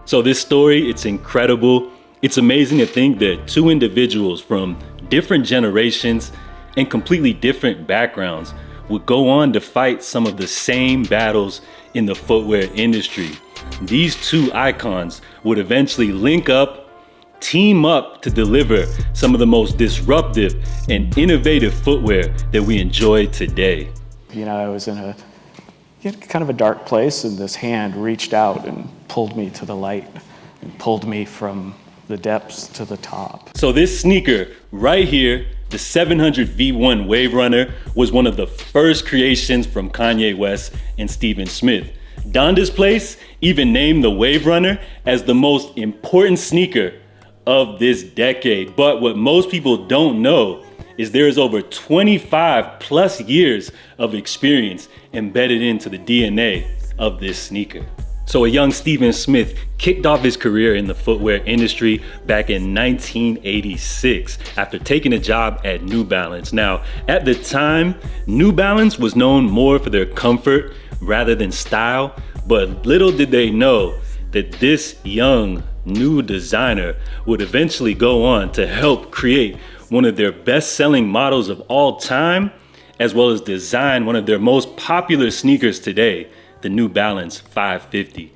So this story, it's incredible. It's amazing to think that two individuals from different generations and completely different backgrounds would go on to fight some of the same battles in the footwear industry. These two icons would eventually link up, team up to deliver some of the most disruptive and innovative footwear that we enjoy today. You know, I was in a kind of a dark place, and this hand reached out and pulled me to the light and pulled me from the depths to the top. So this sneaker right here, the 700 V1 Wave Runner, was one of the first creations from Kanye West and Stephen Smith. Donda's Place even named the Wave Runner as the most important sneaker of this decade. But what most people don't know is there is over 25 plus years of experience embedded into the DNA of this sneaker. So a young Stephen Smith kicked off his career in the footwear industry back in 1986 after taking a job at New Balance. Now, at the time, New Balance was known more for their comfort rather than style, but little did they know that this young new designer would eventually go on to help create one of their best-selling models of all time, as well as design one of their most popular sneakers today, the New Balance 550.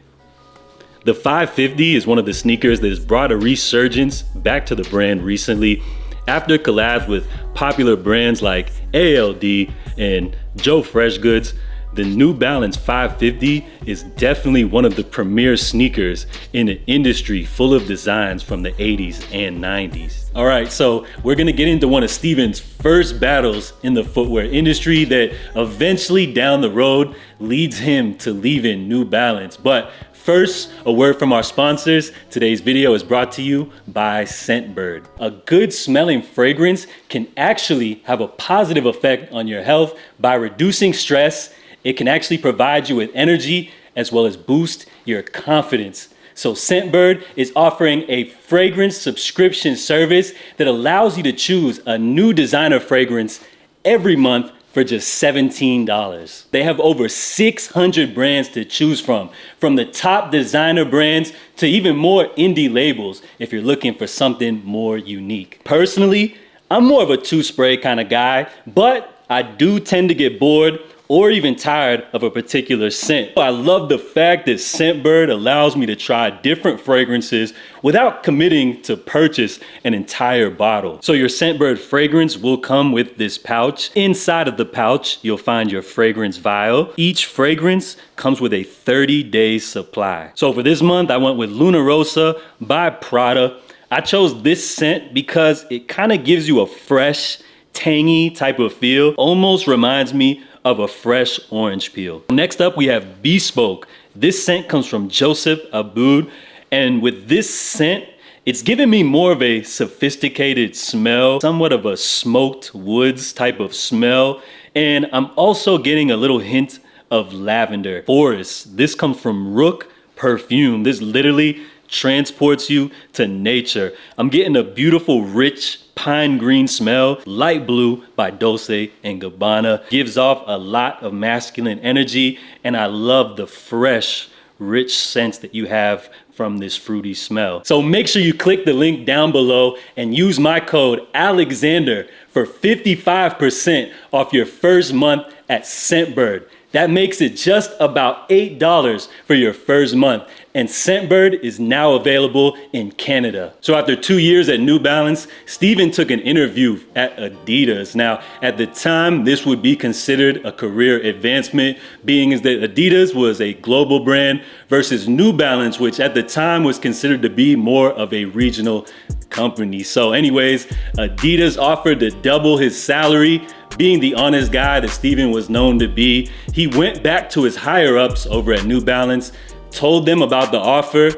The 550 is one of the sneakers that has brought a resurgence back to the brand recently after collabs with popular brands like ALD and Joe Freshgoods. The New Balance 550 is definitely one of the premier sneakers in an industry full of designs from the 80s and 90s. All right, so we're gonna get into one of Stephen's first battles in the footwear industry that eventually down the road leads him to leaving New Balance. But first, a word from our sponsors. Today's video is brought to you by Scentbird. A good smelling fragrance can actually have a positive effect on your health by reducing stress. It can actually provide you with energy as well as boost your confidence. So Scentbird is offering a fragrance subscription service that allows you to choose a new designer fragrance every month for just $17. They have over 600 brands to choose from the top designer brands to even more indie labels if you're looking for something more unique. Personally, I'm more of a two-spray kind of guy, but I do tend to get bored or even tired of a particular scent. I love the fact that Scentbird allows me to try different fragrances without committing to purchase an entire bottle. So your Scentbird fragrance will come with this pouch. Inside of the pouch, you'll find your fragrance vial. Each fragrance comes with a 30-day supply. So for this month, I went with Luna Rosa by Prada. I chose this scent because it kind of gives you a fresh, tangy type of feel. Almost reminds me of a fresh orange peel. Next up, we have Bespoke. This scent comes from Joseph Abboud, and with this scent, it's giving me more of a sophisticated smell, somewhat of a smoked woods type of smell, and I'm also getting a little hint of lavender. Forest. This comes from Rook Perfume. This literally transports you to nature. I'm getting a beautiful, rich pine green smell. Light Blue by Dolce & Gabbana gives off a lot of masculine energy, and I love the fresh, rich scents that you have from this fruity smell. So make sure you click the link down below and use my code Alexander for 55% off your first month at Scentbird. That makes it just about $8 for your first month. And Scentbird is now available in Canada. So after 2 years at New Balance, Stephen took an interview at Adidas. Now, at the time, this would be considered a career advancement, being as that Adidas was a global brand versus New Balance, which at the time was considered to be more of a regional company. So anyways, Adidas offered to double his salary. Being the honest guy that Stephen was known to be, he went back to his higher ups over at New Balance, told them about the offer,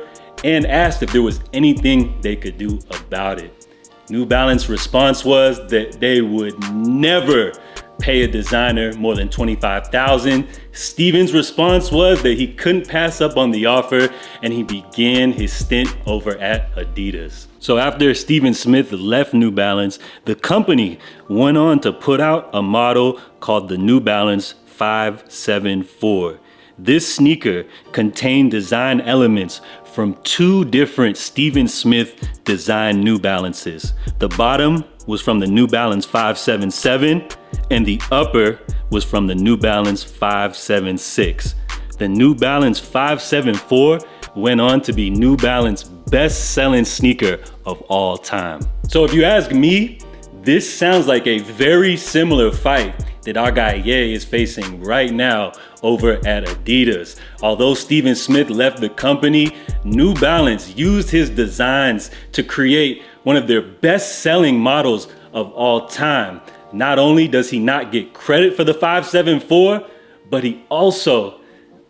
and asked if there was anything they could do about it. New Balance response was that they would never pay a designer more than $25,000. Stephen's response was that he couldn't pass up on the offer, and he began his stint over at Adidas. So after Stephen Smith left New Balance, the company went on to put out a model called the New Balance 574. This sneaker contained design elements from two different Steven Smith design New Balances. The bottom was from the New Balance 577 and the upper was from the New Balance 576. The New Balance 574 went on to be New Balance's best-selling sneaker of all time. So if you ask me, this sounds like a very similar fight that our guy Ye is facing right now over at Adidas. Although Steven Smith left the company, New Balance used his designs to create one of their best-selling models of all time. Not only does he not get credit for the 574, but he also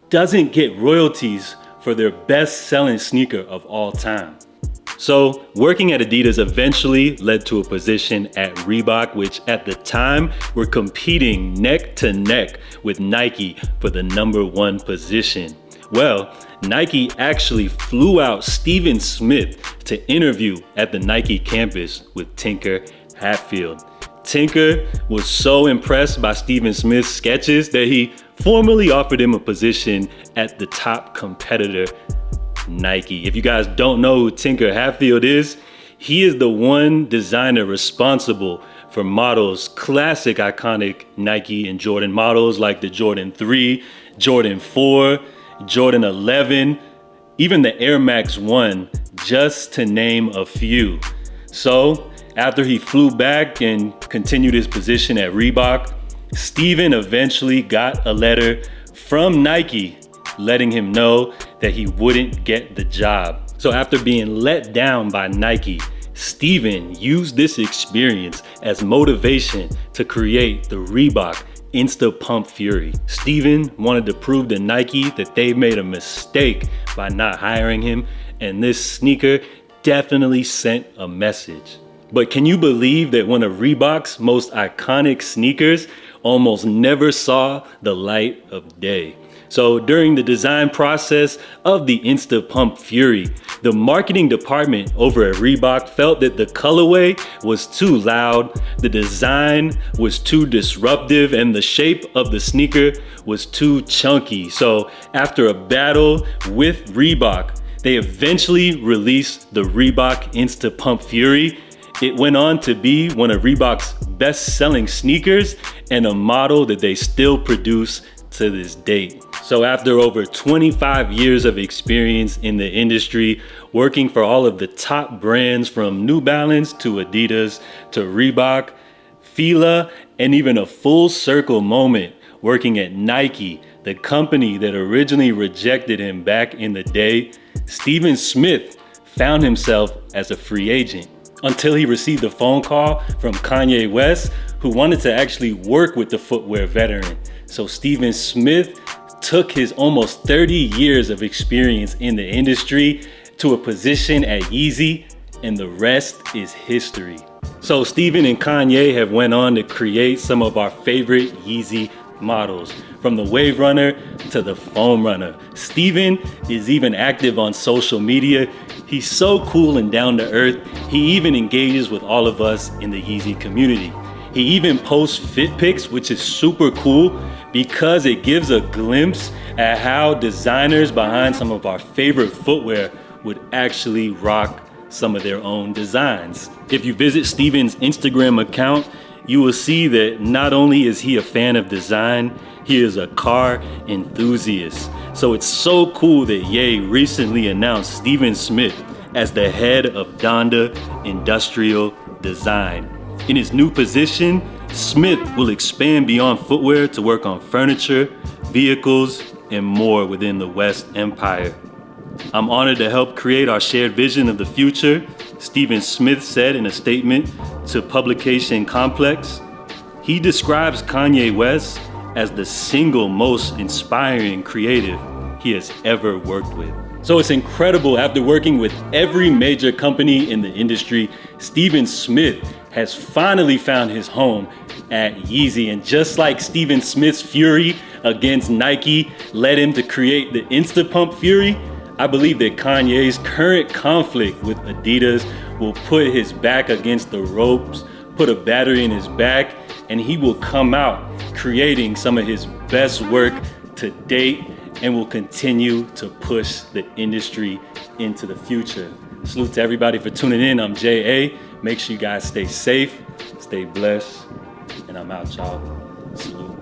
doesn't get royalties for their best-selling sneaker of all time. So working at Adidas eventually led to a position at Reebok, which at the time were competing neck to neck with Nike for the #1 position. Well, Nike actually flew out Steven Smith to interview at the Nike campus with Tinker Hatfield. Tinker was so impressed by Steven Smith's sketches that he formally offered him a position at the top competitor, Nike. If you guys don't know who Tinker Hatfield is, he is the one designer responsible for models, classic iconic Nike and Jordan models like the Jordan 3, Jordan 4, Jordan 11, even the Air Max 1, just to name a few. So after he flew back and continued his position at Reebok, Steven eventually got a letter from Nike letting him know that he wouldn't get the job. So after being let down by Nike, Steven used this experience as motivation to create the Reebok Insta Pump Fury. Steven wanted to prove to Nike that they made a mistake by not hiring him, and this sneaker definitely sent a message. But can you believe that one of Reebok's most iconic sneakers almost never saw the light of day? So during the design process of the Insta Pump Fury, the marketing department over at Reebok felt that the colorway was too loud, the design was too disruptive, and the shape of the sneaker was too chunky. So after a battle with Reebok, they eventually released the Reebok Insta Pump Fury. It went on to be one of Reebok's best-selling sneakers and a model that they still produce to this date. So after over 25 years of experience in the industry, working for all of the top brands from New Balance to Adidas to Reebok, Fila, and even a full circle moment working at Nike, the company that originally rejected him back in the day, Steven Smith found himself as a free agent until he received a phone call from Kanye West, who wanted to actually work with the footwear veteran. So Steven Smith took his almost 30 years of experience in the industry to a position at YEEZY, and the rest is history. So Steven and Kanye have went on to create some of our favorite YEEZY models, from the Wave Runner to the Foam Runner. Steven is even active on social media. He's so cool and down to earth. He even engages with all of us in the YEEZY community. He even posts fit pics, which is super cool because it gives a glimpse at how designers behind some of our favorite footwear would actually rock some of their own designs. If you visit Steven's Instagram account, you will see that not only is he a fan of design, he is a car enthusiast. So it's so cool that Ye recently announced Steven Smith as the head of Donda Industrial Design. In his new position, Smith will expand beyond footwear to work on furniture, vehicles, and more within the West Empire. I'm honored to help create our shared vision of the future, Steven Smith said in a statement to Publication Complex. He describes Kanye West as the single most inspiring creative he has ever worked with. So it's incredible, after working with every major company in the industry, Steven Smith has finally found his home at YEEZY. And just like Steven Smith's fury against Nike led him to create the Insta Pump Fury, I believe that Kanye's current conflict with Adidas will put his back against the ropes, put a battery in his back, and he will come out creating some of his best work to date and will continue to push the industry into the future. Salute to everybody for tuning in. I'm J.A. Make sure you guys stay safe, stay blessed, and I'm out, y'all. Salute.